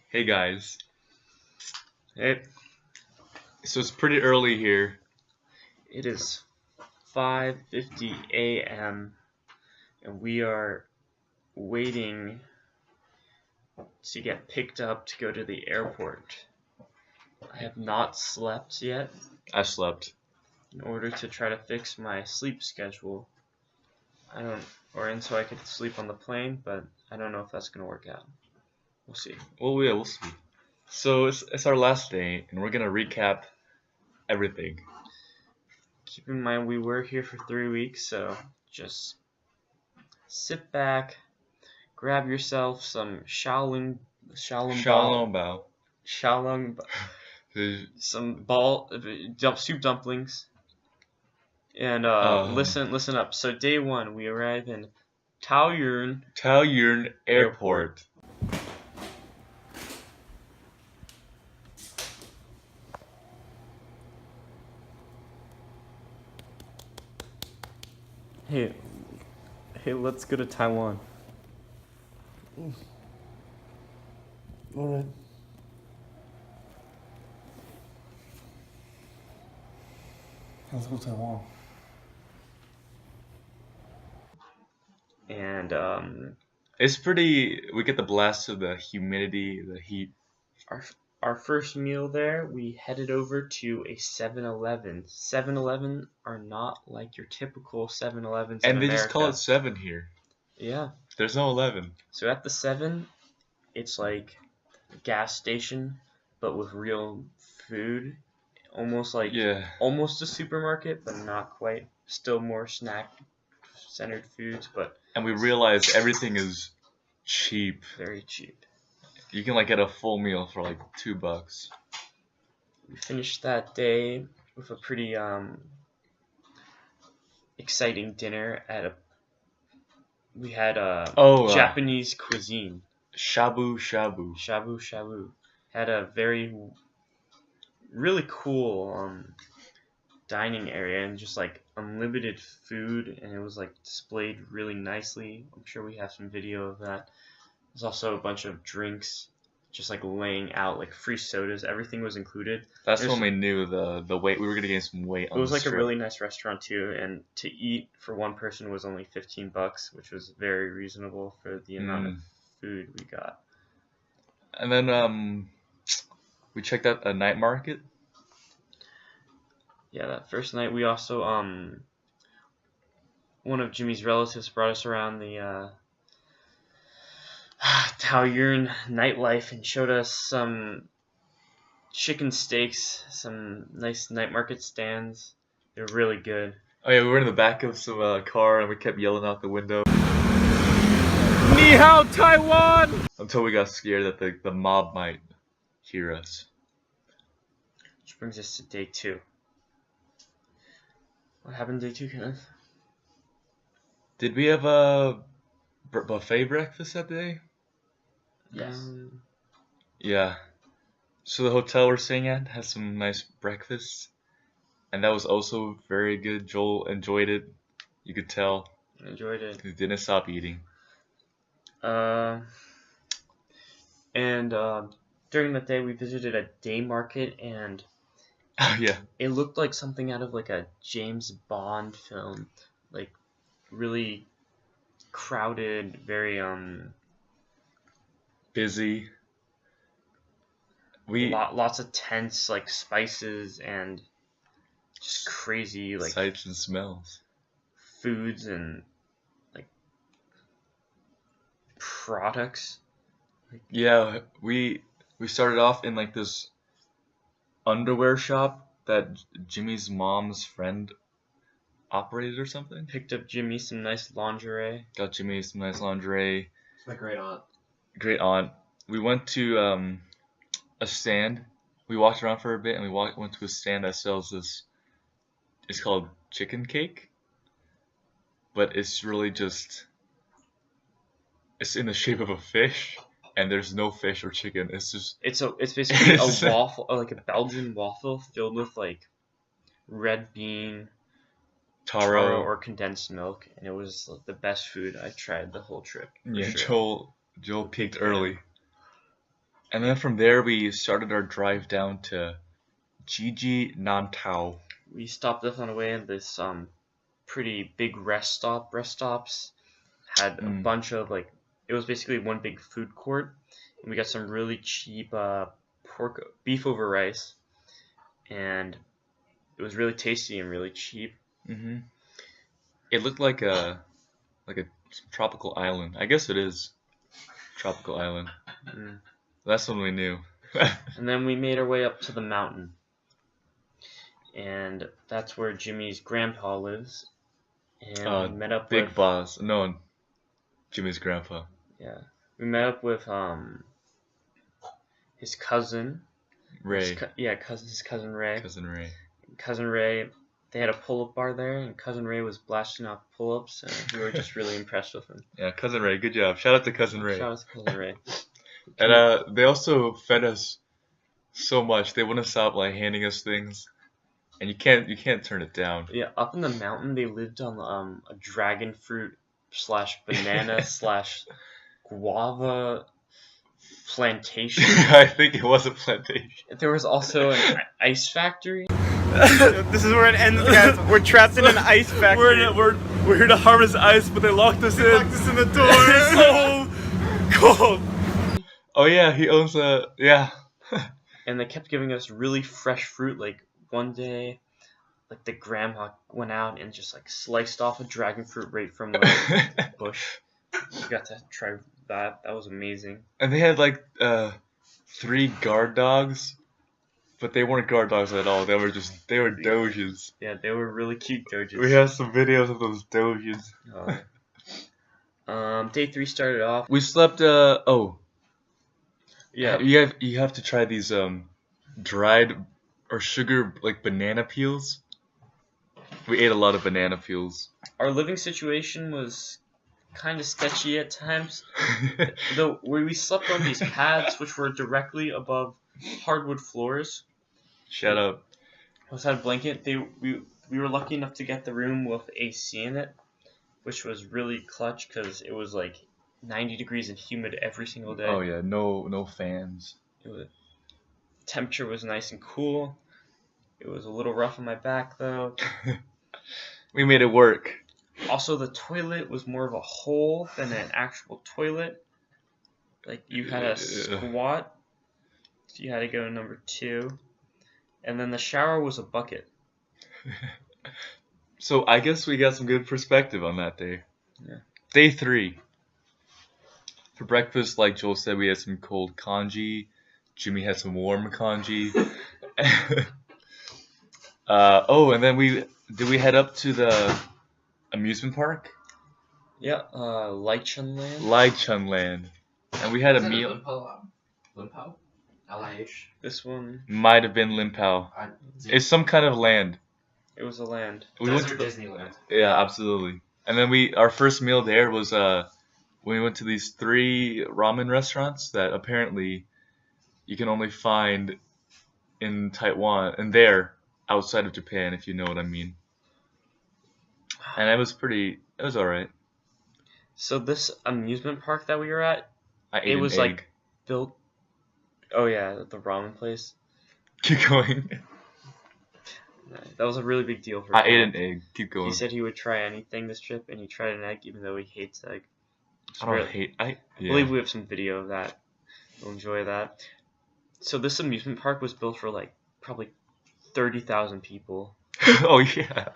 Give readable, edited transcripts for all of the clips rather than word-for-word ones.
Hey guys, It so it's pretty early here. it is 5:50 a.m. and we are waiting to get picked up to go to the airport. I have not slept yet I slept. in order to try to fix my sleep schedule. And so I could sleep on the plane, but I don't know if that's gonna work out. We'll see. Well, yeah, we'll see. So it's our last day, and we're gonna recap everything. Keep in mind we were here for 3 weeks, so just sit back, grab yourself some Shaolin Bao. some soup dumplings, and listen up. So day one, we arrive in Taoyuan Airport. Hey, let's go to Taiwan. Alright. Let's go to Taiwan. And It's pretty. We get the blast of the humidity, the heat. our first meal there, we headed over to a 7-Eleven. 7-Eleven are not like your typical 7-Elevens in And they America. just call it 7 here. Yeah. There's no 11. So at the 7, it's like a gas station, but with real food. Almost a supermarket, but not quite. Still more snack-centered foods, but And we realize everything is cheap. very cheap. You can get a full meal for $2. We finished that day with a pretty exciting dinner we had Japanese cuisine. Shabu shabu. Shabu shabu. Had a really cool dining area and just unlimited food, and it was displayed really nicely. I'm sure we have some video of that. There's also a bunch of drinks just laying out, free sodas. Everything was included. That's when we knew the weight. We were gonna gain some weight on It was this a trip. really nice restaurant too, and to eat for one person was only $15, which was very reasonable for the amount of food we got. And then we checked out a night market. Yeah, that first night we also one of Jimmy's relatives brought us around the Taoyuan nightlife and showed us some chicken steaks, some nice night market stands. They're really good. Oh yeah, we were in the back of some car and we kept yelling out the window, "Ni hao, Taiwan!" until we got scared that the mob might hear us. Which brings us to day 2. What happened day 2, Kenneth? Did we have a buffet breakfast that day? Yes. Yeah. So the hotel we're staying at has some nice breakfast, and that was also very good. Joel enjoyed it. You could tell. Enjoyed it. He didn't stop eating. And during that day we visited a day market, and Oh yeah. it looked like something out of a James Bond film. Really crowded, very Busy. lots of tents, spices and just crazy sights and smells, foods and products. Yeah, we started off in this underwear shop that Jimmy's mom's friend operated or something. Picked up Jimmy some nice lingerie. Got Jimmy some nice lingerie. It's my great aunt. Great aunt. We went to a stand. We walked around for a bit and we went to a stand that sells this. It's called chicken cake, but it's really just. It's in the shape of a fish, and there's no fish or chicken. It's just. It's basically a waffle, a Belgian waffle filled with red bean, taro or condensed milk, and it was the best food I tried the whole trip. Yeah, sure. Joel peaked early. And then from there, we started our drive down to Jiji Nantao. We stopped off on the way in this pretty big rest stops. Had a bunch of like, it was basically one big food court, and we got some really cheap beef over rice, and it was really tasty and really cheap. Mm-hmm. It looked like a tropical island. I guess it is tropical island. Mm. That's when we knew. And then we made our way up to the mountain, and that's where Jimmy's grandpa lives. And we met up Big with Boss. No, Jimmy's grandpa. Yeah, we met up with his cousin Ray. his cousin Ray. Cousin Ray. They had a pull-up bar there, and Cousin Ray was blasting off pull-ups, and we were just really impressed with him. Yeah, Cousin Ray, good job. Shout out to Cousin Ray. Shout out to Cousin Ray. And they also fed us so much. They wouldn't stop like handing us things, and you can't turn it down. Yeah, up in the mountain, they lived on a dragon fruit / banana / guava plantation. I think it was a plantation. There was also an ice factory. This is where it ends, guys. We're trapped in an ice factory. We're here to harvest ice, but they locked us in. Locked us in the door. It's so cold. Oh yeah, he owns a And they kept giving us really fresh fruit. Like one day, like the grandma went out and just like sliced off a dragon fruit right from the bush. We got to try that. That was amazing. And they had like 3 guard dogs, but they weren't guard dogs at all. They were Doges. Yeah, they were really cute Doges. We have some videos of those Doges. Day 3 started off. We slept. Yeah. You have to try these dried or sugar like banana peels. We ate a lot of banana peels. Our living situation was kind of sketchy at times. Though we slept on these pads which were directly above hardwood floors. Shut up. We had a blanket. We were lucky enough to get the room with AC in it, which was really clutch because it was like 90 degrees and humid every single day. Oh yeah, no fans. Temperature was nice and cool. It was a little rough on my back though. We made it work. Also, the toilet was more of a hole than an actual toilet. Like you had a squat, so you had to go to number 2, and then the shower was a bucket. So I guess we got some good perspective on that day. Yeah. Day 3. For breakfast, like Joel said, we had some cold congee. Jimmy had some warm congee. And then we head up to the amusement park? Yeah, Lichun Land. Lichun Land. And we had a meal. Limpao? LIH? This one. Might have been Limpao. It's some kind of land. It was a land. We went to Disneyland. Yeah, absolutely. And then our first meal there was we went to these 3 ramen restaurants that apparently you can only find in Taiwan and there outside of Japan, if you know what I mean. And it was alright. So this amusement park that we were at, I ate it was an egg. like built. Oh yeah, the ramen place. Keep going. That was a really big deal for I him. ate an egg. Keep going. He said he would try anything this trip, and he tried an egg, even though he hates egg. I believe we have some video of that. You'll enjoy that. So this amusement park was built for like probably 30,000 people. Oh yeah.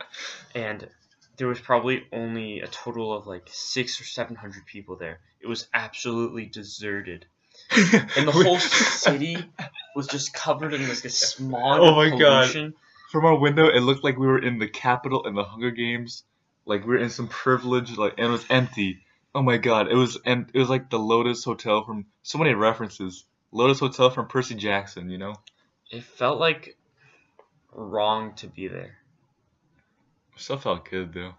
And there was probably only a total of like 600 or 700 people there. It was absolutely deserted. And the whole city was just covered in like a smog of pollution. God. From our window, it looked like we were in the Capitol in the Hunger Games. Like we were in some privilege, and it was empty. Oh my God, it was like the Lotus Hotel from so many references. Lotus Hotel from Percy Jackson, you know. It felt like wrong to be there. Still felt good though.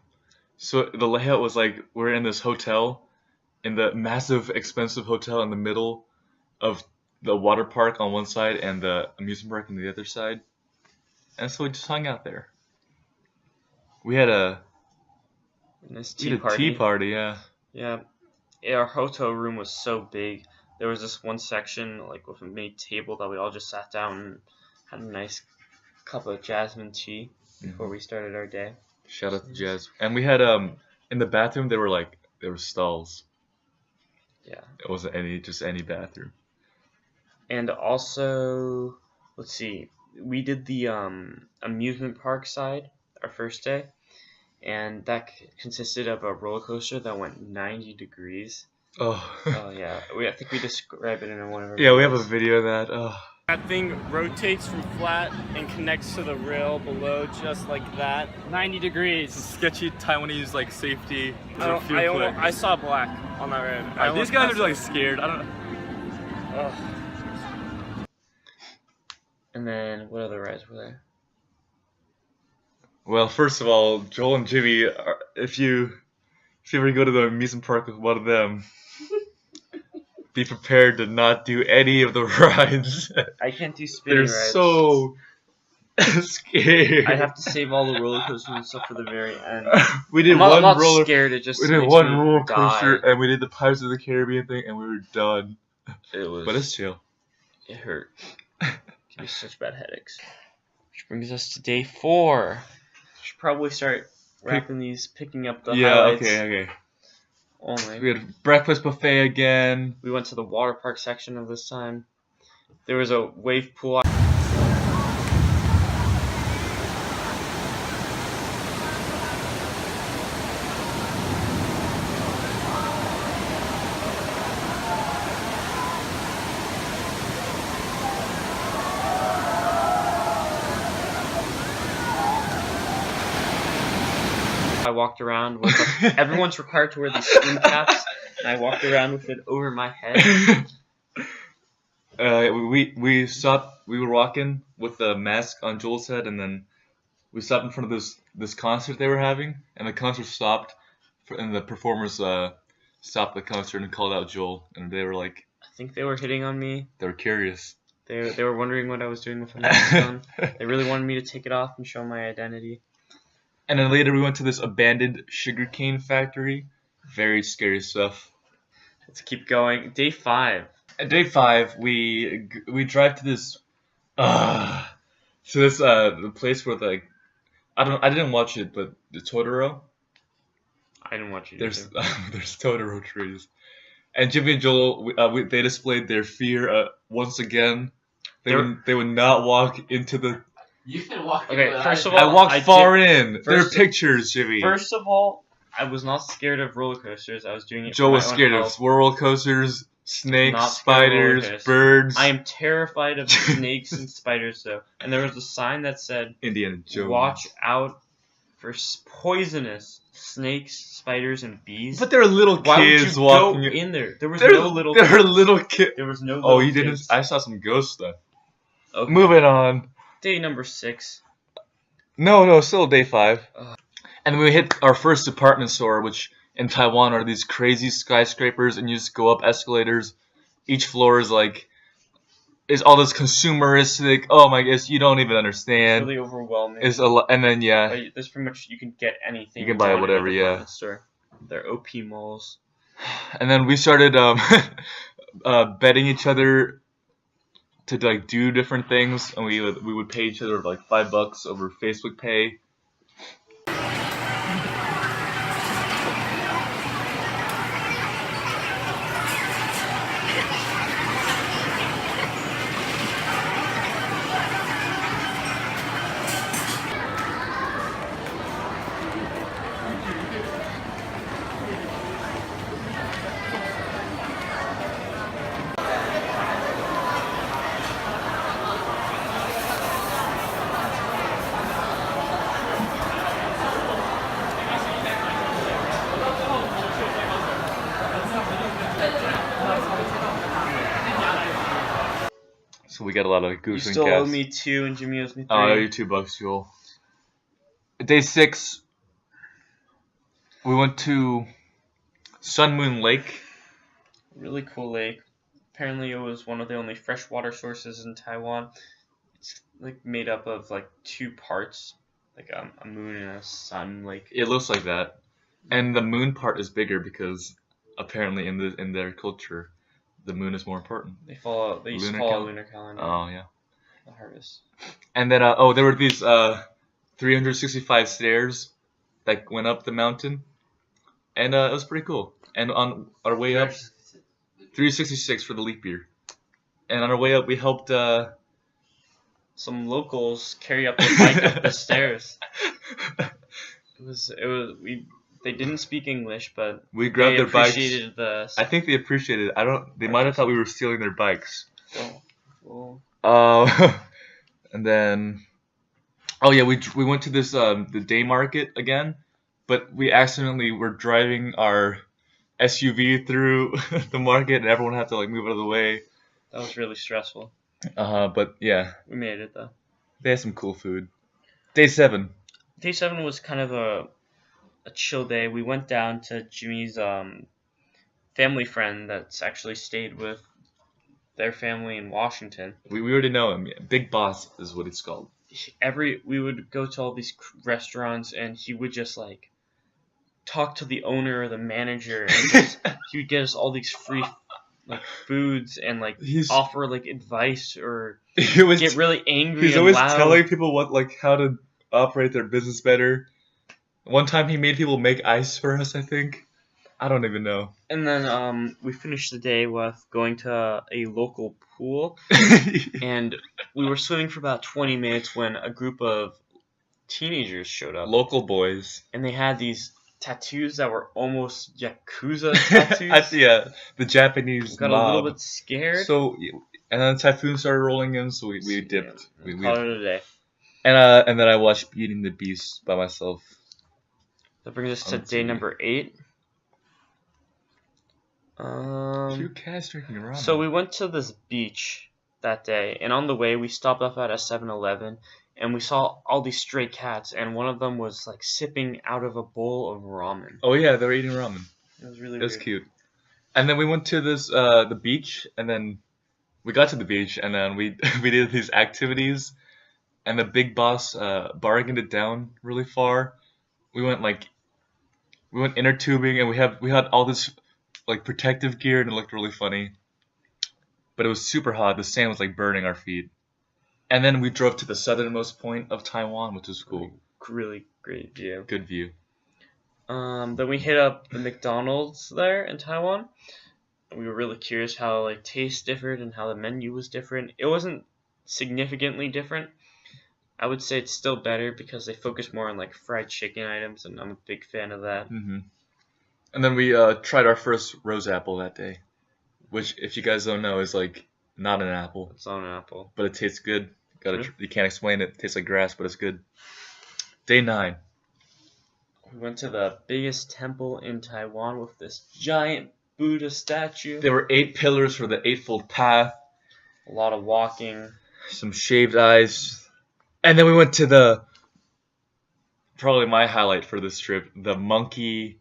So the layout was like we're in this hotel, in the massive, expensive hotel in the middle of the water park on one side and the amusement park on the other side. And so we just hung out there. We had a tea party. Tea party, yeah. Yeah. Our hotel room was so big. there was this one section like with a mini table that we all just sat down and had a nice cup of jasmine tea before we started our day. Shout out to Jazz. And we had in the bathroom there were stalls. Yeah. It wasn't just any bathroom. And also, let's see, we did the amusement park side our first day, and that consisted of a roller coaster that went 90 degrees. Oh. Oh yeah, I think we describe it in one of our Yeah, videos. we have a video of that. Oh. That thing rotates from flat and connects to the rail below just like that. 90 degrees. Sketchy Taiwanese like safety. I saw black on that road. These guys are like scared. I don't know. Ugh. And then what other rides were there? Well, first of all, Joel and Jimmy, if you ever go to the amusement park with one of them, be prepared to not do any of the rides. I can't do spinning They're rides. so scared. I have to save all the roller coasters and stuff for the very end. We did I'm one not roller. scared. It just We did makes one me roller coaster, die. and we did the Pirates of the Caribbean thing, and we were done. It was. But it's chill. It hurt. Give me such bad headaches. Which brings us to day 4. Should probably start picking up the highlights. Okay. Only. We had breakfast buffet again. We went to the water park section of this time. There was a wave pool. I walked around with everyone's required to wear these skin caps, and I walked around with it over my head. We stopped. We were walking with the mask on Joel's head, and then we stopped in front of this concert they were having, and the concert stopped, and the performers stopped the concert and called out Joel, and they were like, I think they were hitting on me. they were curious. They were wondering what I was doing with my mask on. They really wanted me to take it off and show my identity. And then later we went to this abandoned sugarcane factory. Very scary stuff. Let's keep going. Day 5. At day 5, we drive to this the place where I didn't watch it, but the Totoro. I didn't watch it There's either. there's Totoro trees, and Jimmy and Joel they displayed their fear once again. They would not walk into the. You can walk. Okay, in first of I all, walked far in. There are first- pictures, Jimmy. First of all, I was not scared of roller coasters. I was doing it Joel for was my own scared of health. roller coasters, snakes, Not scared of roller spiders, coasters. birds. I am terrified of snakes and spiders, though. And there was a sign that said, Indiana Jones. "Watch out for poisonous snakes, spiders, and bees." But there are little Why would kids you walking. go in there? There was There no little. are little kids. There was no. Oh, little you didn't? kids. I saw some ghost stuff. Okay. Moving on. Day number 6. No, still day 5. Ugh. And we hit our first department store, which in Taiwan are these crazy skyscrapers, and you just go up escalators. Each floor is all this consumeristic. Oh my gosh, you don't even It's understand. really overwhelming. And then There's pretty much you can get anything. You can buy want in a whatever, yeah. department Store. They're OP malls. and then we started betting each other to do different things, and we would pay each other like $5 over Facebook Pay. So we got a lot of You goose and still owe gas. me 2, and Jimmy owes me 3. Oh, I owe you $2, Joel. Day 6, we went to Sun Moon Lake. Really cool lake. Apparently, it was one of the only freshwater sources in Taiwan. It's made up of 2 parts, a moon and a sun. It looks like that, and the moon part is bigger because apparently in their culture, the moon is more important. They follow. They used to Lunar follow a calendar? lunar calendar. Oh yeah. The harvest. And then there were these 365 stairs that went up the mountain, and it was pretty cool. And on our way up, 366 for the leap year. And on our way up, we helped Some locals carry up their bike up the stairs. They didn't speak English, but we grabbed they their bikes. appreciated the. I think they appreciated it. They might have thought we were stealing their bikes. Well, And then, oh yeah, we went to this the day market again, but we accidentally were driving our SUV through the market, and everyone had to like move out of the way. that was really stressful. But yeah, We made it though. they had some cool food. Day 7. Day 7 was kind of a chill day. We went down to Jimmy's family friend that's actually stayed with their family in Washington. We already know him. Yeah. Big Boss is what it's called. We would go to all these restaurants, and he would just like talk to the owner or the manager, and he would get us all these free like foods and like offer like advice or get really angry. He's and always loud. telling people how to operate their business better. One time he made people make ice for us, I think. I don't even know. And then we finished the day with going to a local pool, and we were swimming for about 20 minutes when a group of teenagers showed up. Local boys. And they had these tattoos that were almost Yakuza tattoos. Yeah, the Japanese Got mob. a little bit scared. So, and then the typhoon started rolling in, so we dipped. We called it a day. And then I watched Beauty and the Beast by myself. That brings us to day number 8. Cute cats drinking ramen. So we went to this beach that day, and on the way we stopped off at a 7-Eleven, and we saw all these stray cats, and one of them was like sipping out of a bowl of ramen. Oh yeah, they were eating ramen. It was really It was weird. cute. And then we went to this the beach, and then we got to the beach, and then we did these activities, and the Big Boss bargained it down really far. We went inner tubing, and we had all this like protective gear, and it looked really funny. But it was super hot. The sand was like burning our feet. And then we drove to the southernmost point of Taiwan, which was cool. Really great view. Good view. Then we hit up the McDonald's there in Taiwan. We were really curious how like taste differed and how the menu was different. It wasn't significantly different. I would say it's still better because they focus more on like fried chicken items, and I'm a big fan of that. Mm-hmm. And then we tried our first rose apple that day, which, if you guys don't know, is like not an apple. It's not an apple, but it tastes good. Really? You can't explain it. It tastes like grass, but it's good. Day 9. We went to the biggest temple in Taiwan with this giant Buddha statue. There were 8 pillars for the Eightfold Path. A lot of walking. Some shaved eyes. And then we went to probably my highlight for this trip, the Monkey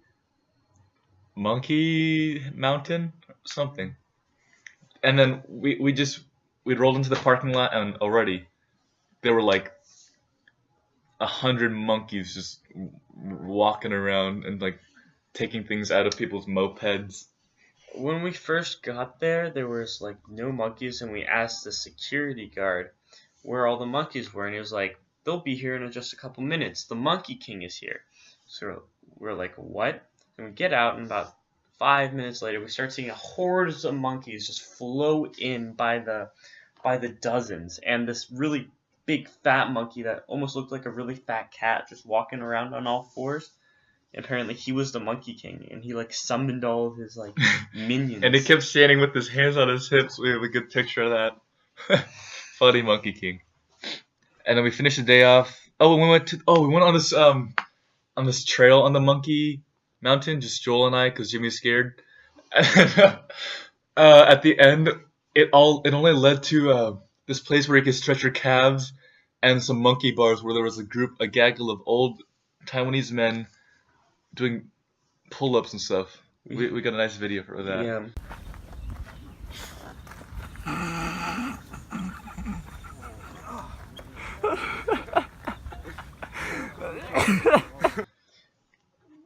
Mountain? Something. And then we rolled into the parking lot, and already there were like 100 monkeys just walking around and like taking things out of people's mopeds. When we first got there, there was like no monkeys, and we asked the security guard where all the monkeys were, and he was like, they'll be here in just a couple minutes. The Monkey King is here. So we're like, what? And we get out, and about 5 minutes later, we start seeing hordes of monkeys just flow in by the dozens, and this really big fat monkey that almost looked like a really fat cat just walking around on all fours. Apparently he was the Monkey King, and he like summoned all of his like minions. And he kept standing with his hands on his hips. We have a good picture of that. Funny Monkey King. And then we finished the day off. We went on this trail on the Monkey Mountain, just Joel and I, because Jimmy's scared. And, at the end, it only led to this place where you could stretch your calves, and some monkey bars where there was a gaggle of old Taiwanese men doing pull-ups and stuff. We got a nice video for that. Yeah.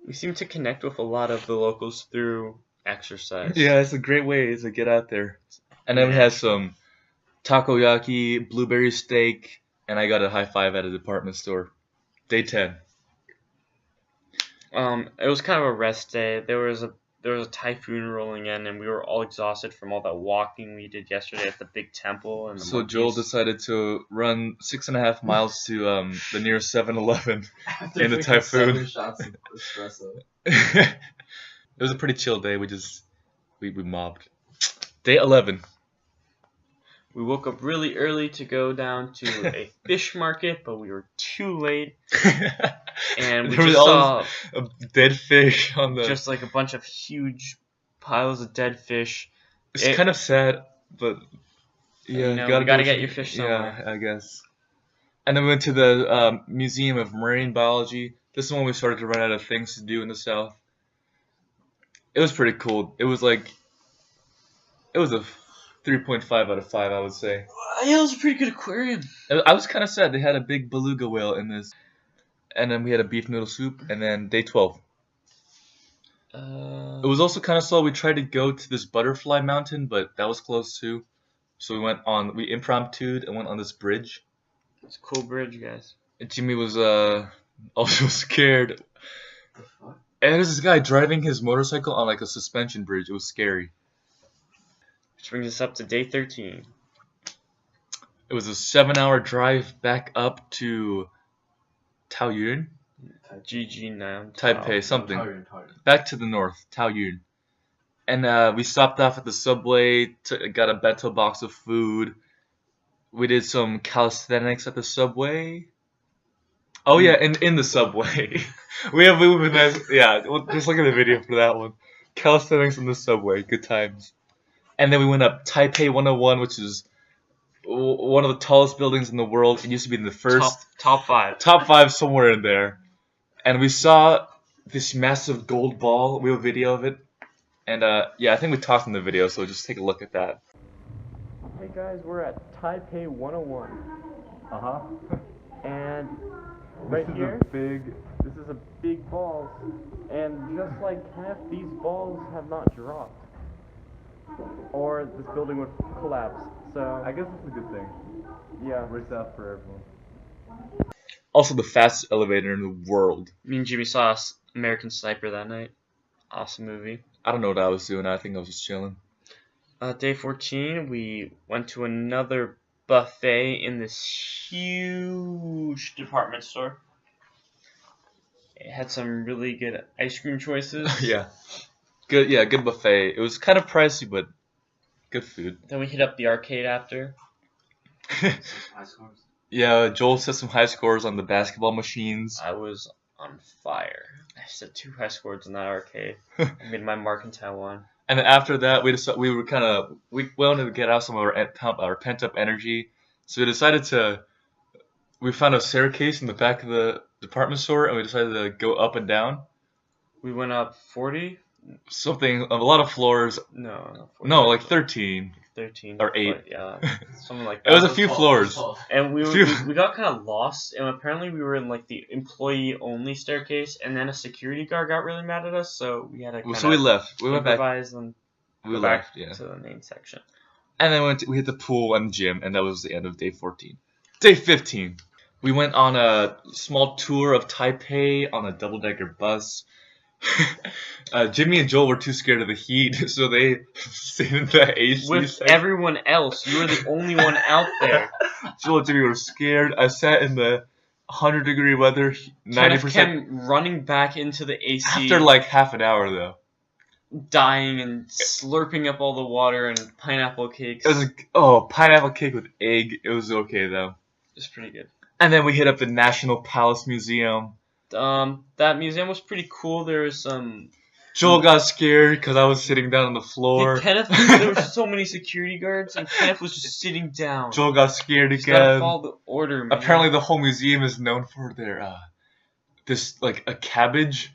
We seem to connect with a lot of the locals through exercise. Yeah, it's a great way to get out there. And then we had some takoyaki, blueberry steak, and I got a high five at a department store. Day 10. It was kind of a rest day. There was a typhoon rolling in, and we were all exhausted from all that walking we did yesterday at the big temple. And the So Joel decided to run 6.5 miles to the nearest 7-Eleven in the typhoon. 7 shots of espresso. It was a pretty chill day. We mobbed. Day 11. We woke up really early to go down to a fish market, but we were too late. And we There was just saw a dead fish on the. just like a bunch of huge piles of dead fish. It's kind of sad, but yeah, You know, gotta we gotta do get your fish somewhere. Yeah, I guess. And then we went to the Museum of Marine Biology. This is when we started to run out of things to do in the South. It was pretty cool. It was a 3.5 out of 5, I would say. Yeah, it was a pretty good aquarium. I was kind of sad. They had a big beluga whale in this. And then we had a beef noodle soup. And then day 12. It was also kind of slow. We tried to go to this butterfly mountain, but that was closed too. So we impromptued and went on this bridge. It's a cool bridge, guys. And Jimmy was also scared. The fuck? And there's this guy driving his motorcycle on like a suspension bridge. It was scary. Which brings us up to day 13. It was a 7-hour drive back up to Taoyuan? GG now. Taipei, something. Taoyuan. Back to the north, Taoyuan. And we stopped off at the subway, got a bento box of food. We did some calisthenics at the subway. Oh yeah, in the subway. we been nice. Yeah, just look at the video for that one. Calisthenics in the subway, good times. And then we went up Taipei 101, which is one of the tallest buildings in the world. It used to be in the first top 5. top 5 somewhere in there. And we saw this massive gold ball. We have a video of it. And yeah, I think we talked in the video, so just take a look at that. Hey guys, we're at Taipei 101. Uh-huh. And right here, this is a big ball. And just like half these balls have not dropped. Or this building would collapse. So I guess it's a good thing. yeah. Works out for everyone. Also the fastest elevator in the world. Me and Jimmy saw American Sniper that night. Awesome movie. I don't know what I was doing. I think I was just chilling. Day 14, we went to another buffet in this huge department store. It had some really good ice cream choices. Yeah. Good buffet. It was kind of pricey, but good food. Then we hit up the arcade after. High scores. Yeah, Joel set some high scores on the basketball machines. I was on fire. I set 2 high scores in that arcade. I made my mark in Taiwan. And then after that, we wanted to get out some of our pent up energy, so we found a staircase in the back of the department store, and we decided to go up and down. We went up 40? A lot of floors. No, not 40. No, like 13. 13 or 8. but yeah, something like that. It was a few floors. And we got kind of lost, and apparently we were in like the employee only staircase, and then a security guard got really mad at us, so we had to So we left. We went back. improvise and We go left. back Yeah. to the main section. And then we hit the pool and the gym, and that was the end of day 14. Day 15. We went on a small tour of Taipei on a double-decker bus. Jimmy and Joel were too scared of the heat, so they stayed in the AC With section. everyone else, you were the only one out there. Joel and Jimmy were scared. I sat in the 100-degree weather, 90%. Came running back into the AC After like half an hour, though. dying and slurping up all the water and pineapple cakes. It was pineapple cake with egg. It was okay, though. It's pretty good. And then we hit up the National Palace Museum. That museum was pretty cool. There was some. Joel got scared because I was sitting down on the floor. Kenneth, there were so many security guards, and Kenneth was just sitting down. Joel got scared Just gotta again. follow the order, man. Apparently, the whole museum is known for their a cabbage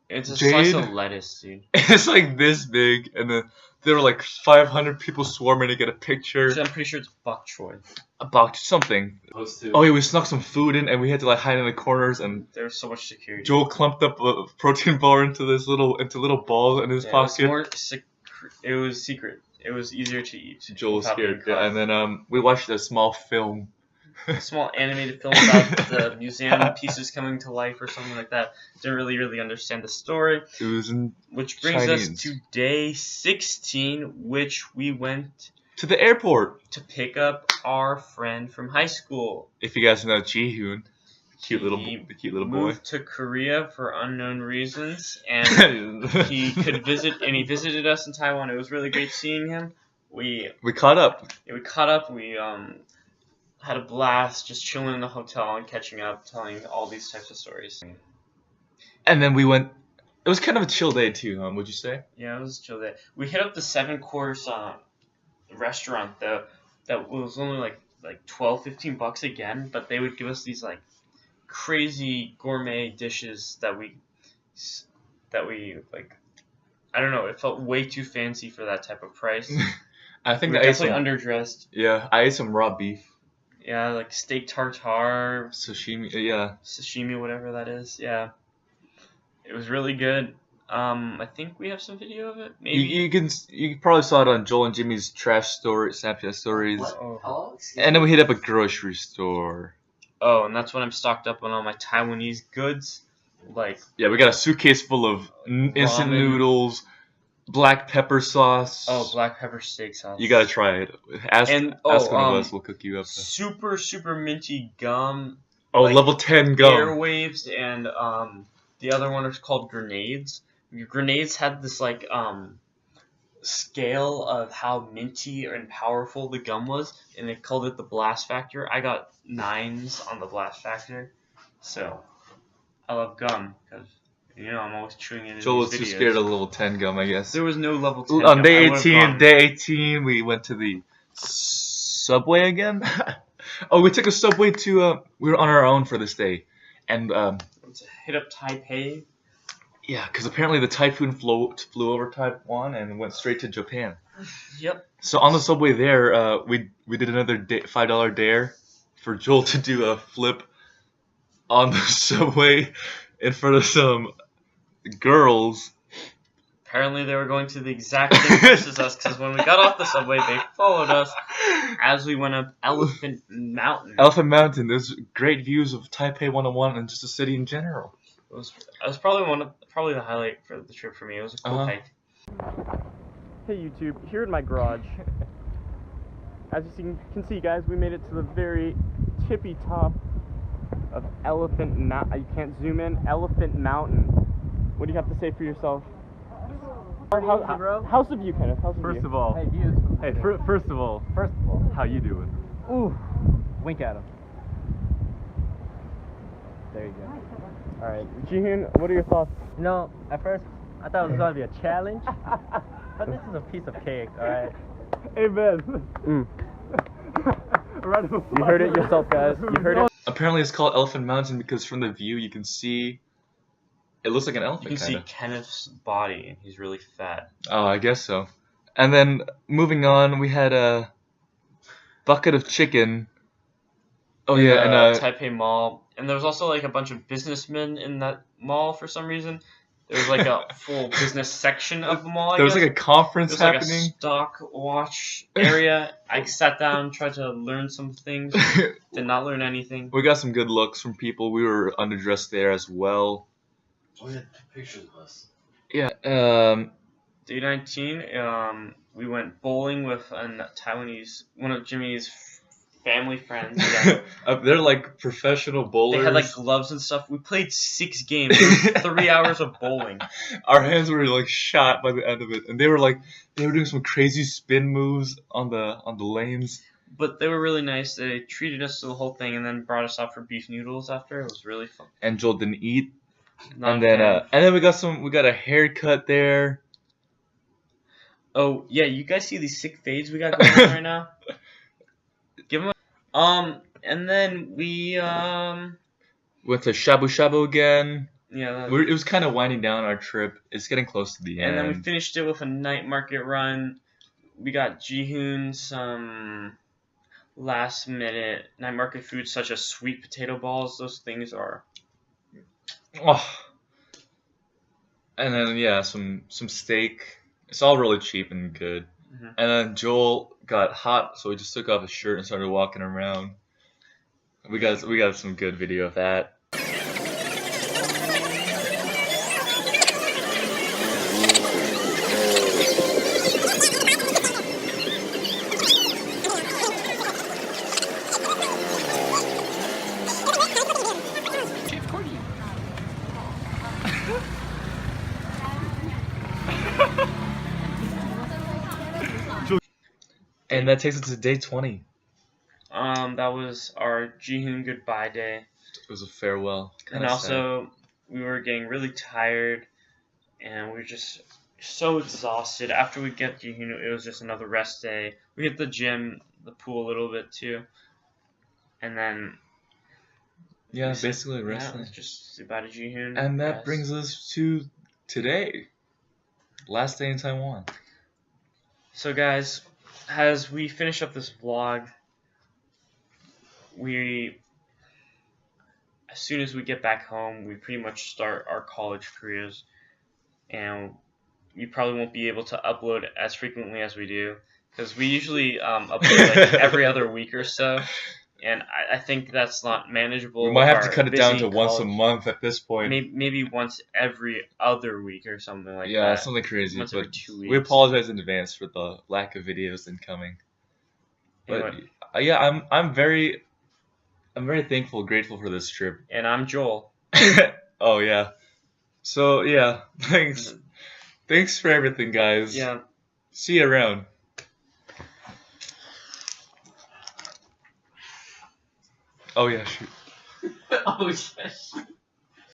It's a Jade. slice of lettuce, dude. It's like this big, and then there were like 500 people swarming to get a picture Actually, I'm pretty sure it's bok choy. about something. Supposed to. Oh yeah, we snuck some food in, and we had to like hide in the corners. And There's so much security. Joel clumped up a protein bar into little balls in his Yeah, pocket. it was secret. It was easier to eat. Joel was without being scared. Yeah, caught. and then we watched a small film. A small animated film about the museum pieces coming to life or something like that. Didn't really understand the story. It was in Which brings Chinese. us to day 16, which we went to the airport. to pick up our friend from high school. If you guys know Ji-hoon, the cute little boy. Moved to Korea for unknown reasons, and he visited us in Taiwan. It was really great seeing him. We caught up. caught up. We had a blast just chilling in the hotel and catching up, telling all these types of stories. And then we went. It was kind of a chill day too, would you say? Yeah, it was a chill day. We hit up the 7-course restaurant though. That was only like $12-15 again, but they would give us these like crazy gourmet dishes that we like. I don't know. It felt way too fancy for that type of price. I think We were I ate some. definitely underdressed. Yeah, I ate some raw beef, Yeah, like steak tartare, sashimi. Yeah, sashimi, whatever that is. Yeah, it was really good. I think we have some video of it. Maybe. you probably saw it on Joel and Jimmy's trash story, Snapchat stories. What? Oh. Hello? Excuse And then me? we hit up a grocery store. Oh, and that's when I'm stocked up on all my Taiwanese goods. Like, Yeah, we got a suitcase full of instant Ramen. noodles, black pepper sauce. black pepper steak sauce. You gotta try it. Ask one of us. We'll cook you up. Super minty gum. Oh, like level 10 gum. Airwaves, and the other one is called grenades. Grenades had this like scale of how minty and powerful the gum was, and they called it the blast factor. I got 9s on the blast factor, so I love gum because I'm always chewing it in Joel was these too videos. scared of level 10 gum, I guess. There was no level 10 On gum. day I would've 18, we went to the subway again. Oh, we took a subway to. We were on our own for this day, and Let's hit up Taipei. yeah, because apparently the typhoon flew over Taiwan and went straight to Japan. Yep. So on the subway there, we did another $5 dare for Joel to do a flip on the subway in front of some girls. Apparently they were going to the exact same place as us, because when we got off the subway, they followed us as we went up Elephant Mountain. Elephant Mountain. There's great views of Taipei 101 and just the city in general. It was probably the highlight for the trip for me. It was a cool hike. Hey YouTube, here in my garage. As you can see, guys, we made it to the very tippy top of Elephant Mountain. You can't zoom in. Elephant Mountain. What do you have to say for yourself? How's the view, Kenneth? How's the view? First of all, first of all, how you doing? Ooh, wink at him. There you go. All right, Ji-hoon, what are your thoughts? You know, at first I thought it was gonna be a challenge, but this is a piece of cake. All right. Amen. You heard it yourself, guys. You heard it. Apparently it's called Elephant Mountain because from the view you can see it looks like an You elephant can see kind of. Kenneth's body, and he's really fat. Oh, I guess so. And then moving on, we had a bucket of chicken. Oh yeah, and Taipei Mall, and there was also like a bunch of businessmen in that mall for some reason. There was like a full business section of the mall. there was like a conference There's like a happening. stock watch area. I sat down, tried to learn some things. Did not learn anything. We got some good looks from people. We were underdressed there as well. Oh, yeah, pictures of us. Yeah. Day 19, we went bowling with one of Jimmy's family friends. Yeah. They're like professional bowlers. They had like gloves and stuff. We played 6 games. It was 3 hours of bowling. Our hands were like shot by the end of it, and they were doing some crazy spin moves on the lanes. But they were really nice. They treated us to the whole thing and then brought us out for beef noodles after. It was really fun. And Joel didn't eat. Not And bad. then we got a haircut there. Oh yeah, you guys see these sick fades we got going on right now? Give them. And then we Went to Shabu Shabu again. Yeah. It was kind of winding down our trip. It's getting close to the end. And then we finished it with a night market run. We got Jihoon some last minute night market foods such as sweet potato balls. Those things are. Oh. And then yeah, some steak. It's all really cheap and good. Mm-hmm. And then Joel got hot, so he just took off his shirt and started walking around. We got some good video of that. And that takes us to day 20. That was our Jihoon goodbye day. It was a farewell. And also, we were getting really tired, and we were just so exhausted. After we get Jihoon, it was just another rest day. We hit the gym, the pool a little bit too, and then basically resting. let's just say bye to Jihoon. And that brings us to today, last day in Taiwan. So guys, as we finish up this vlog, as soon as we get back home, we pretty much start our college careers, and we probably won't be able to upload as frequently as we do, because we usually upload like every other week or so, and I think that's not manageable. We might have to cut it down to once a month at this point. Maybe once every other week or something like that. Yeah, something crazy. Once every 2 weeks. We apologize in advance for the lack of videos incoming. But yeah, I'm very thankful, grateful for this trip. And I'm Joel. Oh yeah. So yeah, thanks. Thanks for everything, guys. Yeah. See you around. Oh yeah, shoot. Oh yes.